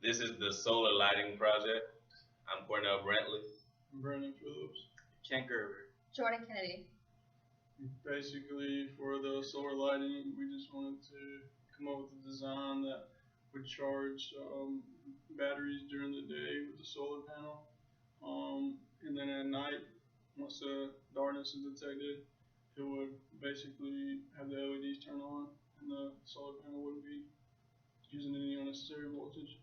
This is the solar lighting project. I'm Cornell Brantley. I'm Brandon Phillips. Ken Gerber. Jordan Kennedy. Basically, for the solar lighting, we just wanted to come up with a design that would charge batteries during the day with the solar panel. And then at night, once the darkness is detected, it would basically have the LEDs turn on and the solar panel wouldn't be using any unnecessary voltage.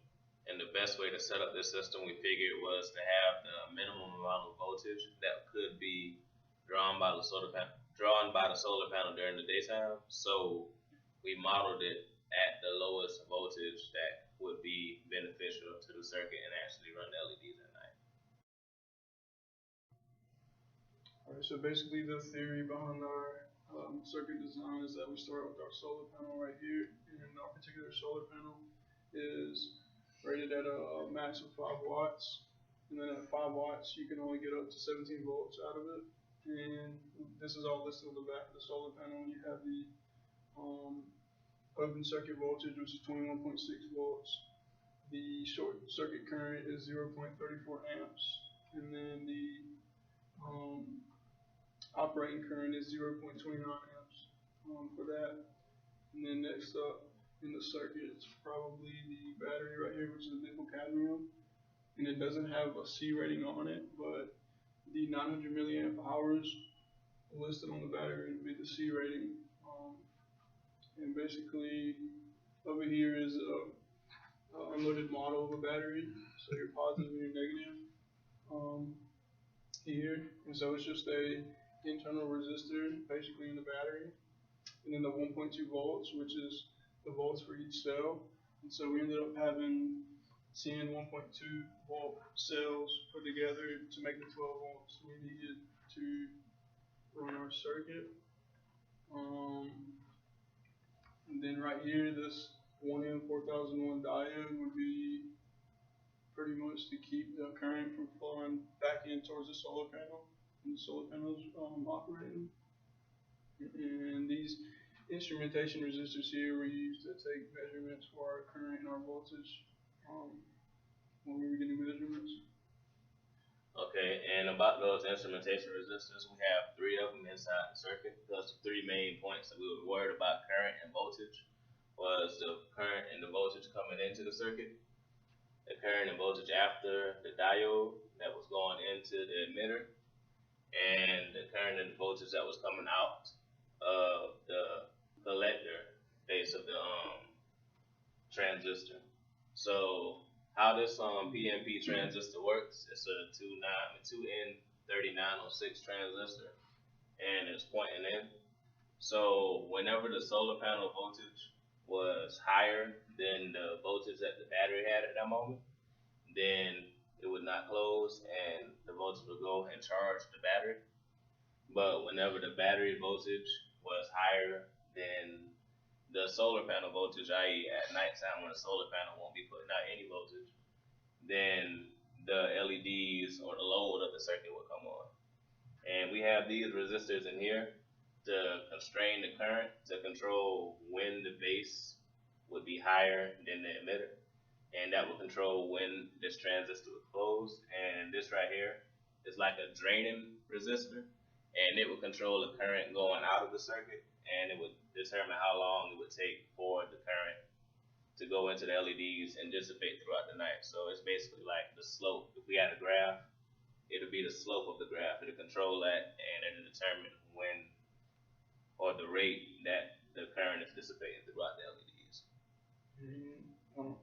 And the best way to set up this system, we figured, was to have the minimum amount of voltage that could be drawn by the solar panel during the daytime. So we modeled it at the lowest voltage that would be beneficial to the circuit and actually run the LEDs at night. Alright, so basically the theory behind our circuit design is that we start with our solar panel right here, and our particular solar panel is rated at a max of 5 watts, and then at 5 watts you can only get up to 17 volts out of it. And this is all listed on the back of the solar panel. You have the open circuit voltage, which is 21.6 volts. The short circuit current is 0.34 amps, and then the operating current is 0.29 amps for that. And then next up in the circuit is probably the battery right here, which is the nickel cadmium, and it doesn't have a C rating on it, but the 900 milliamp hours listed on the battery would be the C rating. And basically over here is a unloaded model of a battery, so your positive and your negative here, and so it's just a internal resistor basically in the battery, and then the 1.2 volts, which is the volts for each cell. And so we ended up having 10 1.2 volt cells put together to make the 12 volts we needed to run our circuit. And then right here, this 1M4001 diode would be pretty much to keep the current from flowing back in towards the solar panel, and the solar panel's operating. And these instrumentation resistors here were used to take measurements for our current and our voltage when we were getting measurements. Okay, and about those instrumentation resistors, we have 3 of them inside the circuit. Those 3 main points that we were worried about, current and voltage, was the current and the voltage coming into the circuit, the current and voltage after the diode that was going into the emitter, and the current and voltage that was coming out of the collector base of the transistor. So how this PNP transistor works, it's a 2N3906 transistor, and it's pointing in. So whenever the solar panel voltage was higher than the voltage that the battery had at that moment, then it would not close and the voltage would go and charge the battery. But whenever the battery voltage was higher than the solar panel voltage, i.e. at nighttime when the solar panel won't be putting out any voltage, then the LEDs or the load of the circuit will come on. And we have these resistors in here to constrain the current, to control when the base would be higher than the emitter, and that will control when this transistor would close. And this right here is like a draining resistor, and it will control the current going out of the circuit, and it would determine how long it would take for the current to go into the LEDs and dissipate throughout the night. So it's basically like the slope. If we had a graph, it'll be the slope of the graph. It'll control that, and it'll determine when or the rate that the current is dissipating throughout the LEDs.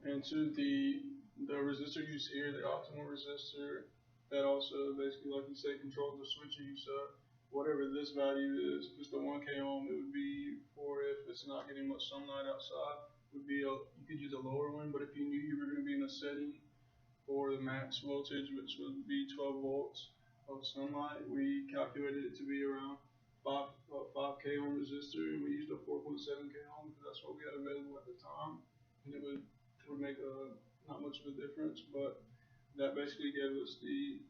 And to the resistor you see here, the optimal resistor, that also basically, like you say, controls the switching. So whatever this value is, just the 1K ohm, it would be for if it's not getting much sunlight outside. Would be you could use a lower one, but if you knew you were going to be in a setting for the max voltage, which would be 12 volts of sunlight, we calculated it to be around 5K ohm resistor, and we used a 4.7K ohm because that's what we had available at the time, and it would make not much of a difference, but that basically gave us the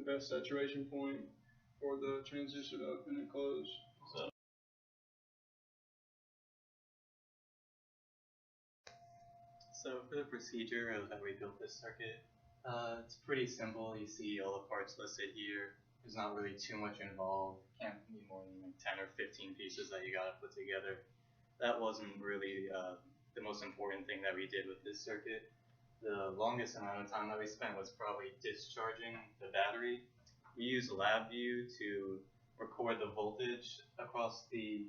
best saturation point for the transistor to open and close. So for the procedure of how we built this circuit, it's pretty simple. You see all the parts listed here. There's not really too much involved. Can't be more than like 10 or 15 pieces that you gotta put together. That wasn't really the most important thing that we did with this circuit. The longest amount of time that we spent was probably discharging the battery. We used LabVIEW to record the voltage across the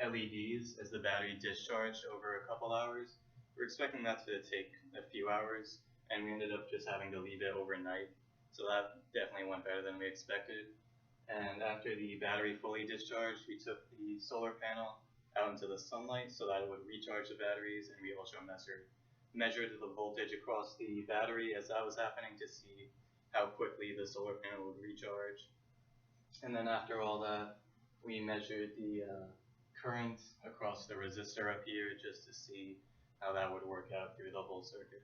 LEDs as the battery discharged over a couple hours. We're expecting that to take a few hours, and we ended up just having to leave it overnight. So that definitely went better than we expected. And after the battery fully discharged, we took the solar panel out into the sunlight so that it would recharge the batteries, and we also measured the voltage across the battery as that was happening to see how quickly the solar panel would recharge. And then after all that, we measured the current across the resistor up here just to see how that would work out through the whole circuit.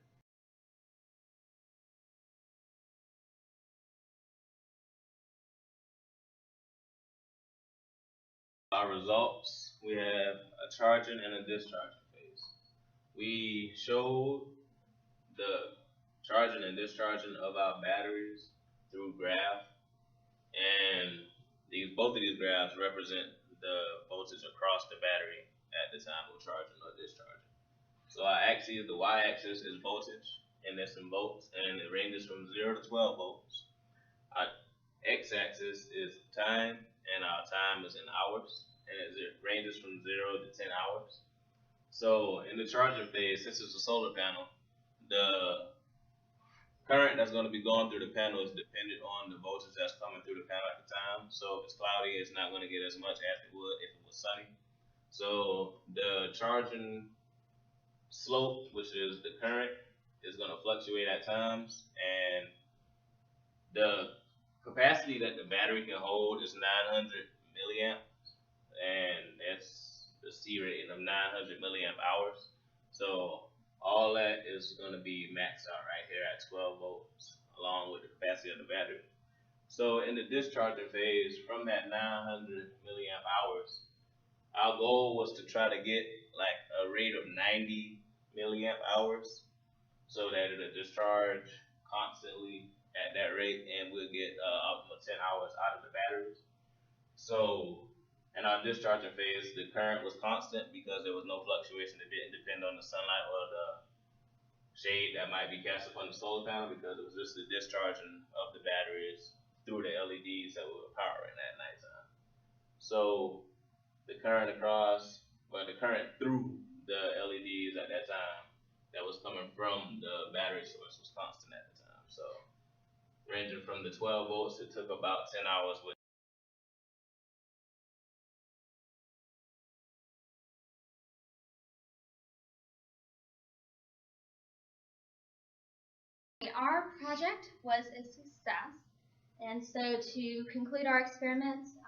Our results, we have a charging and a discharging phase. We showed the charging and discharging of our batteries through graph, and both of these graphs represent the voltage across the battery at the time of charging or discharging. So our axis, the y-axis is voltage, and that's in volts, and it ranges from 0 to 12 volts. Our x-axis is time, and our time is in hours, and it ranges from 0 to 10 hours. So in the charging phase, since it's a solar panel, the current that's going to be going through the panel is dependent on the voltage that's coming through the panel at the time. So if it's cloudy, it's not going to get as much as it would if it was sunny. So the charging slope, which is the current, is going to fluctuate at times, and the capacity that the battery can hold is 900 milliamps, and that's the C rating of 900 milliamp hours. So all that is going to be maxed out right here at 12 volts, along with the capacity of the battery. So in the discharging phase, from that 900 milliamp hours, our goal was to try to get like a rate of 90 milliamp hours, so that it'll discharge constantly at that rate, and we'll get up to 10 hours out of the batteries. So in our discharging phase, the current was constant because there was no fluctuation. It didn't depend on the sunlight or the shade that might be cast upon the solar panel, because it was just the discharging of the batteries through the LEDs that we were powering at nighttime. So the current through the LEDs at that time that was coming from the battery source was constant at the time. So ranging from the 12 volts, it took about 10 hours with Our project was a success, and so to conclude our experiments,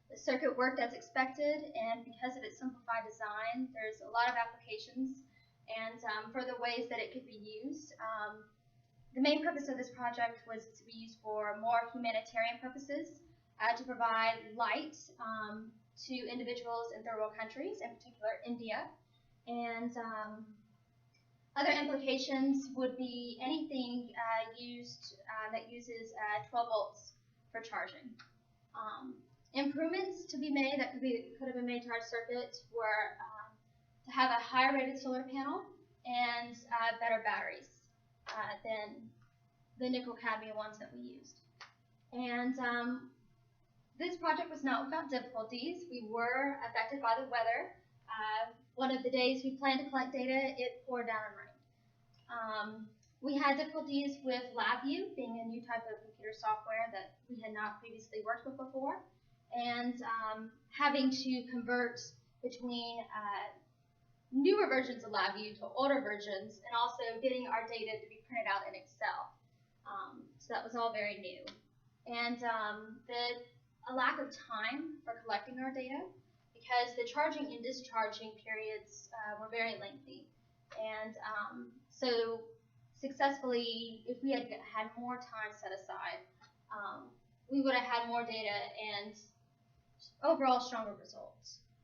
the circuit worked as expected, and because of its simplified design, there's a lot of applications and further ways that it could be used. The main purpose of this project was to be used for more humanitarian purposes, to provide light to individuals in third world countries, in particular India, and other implications would be anything that uses 12 volts for charging. Improvements to be made that could have been made to our circuit were to have a higher rated solar panel and better batteries than the nickel cadmium ones that we used. And this project was not without difficulties. We were affected by the weather. One of the days we planned to collect data, it poured down and rained. We had difficulties with LabVIEW, being a new type of computer software that we had not previously worked with before, and having to convert between newer versions of LabVIEW to older versions, and also getting our data to be printed out in Excel. So that was all very new. And a lack of time for collecting our data, because the charging and discharging periods were very lengthy. And so successfully, if we had had more time set aside, we would have had more data and overall stronger results.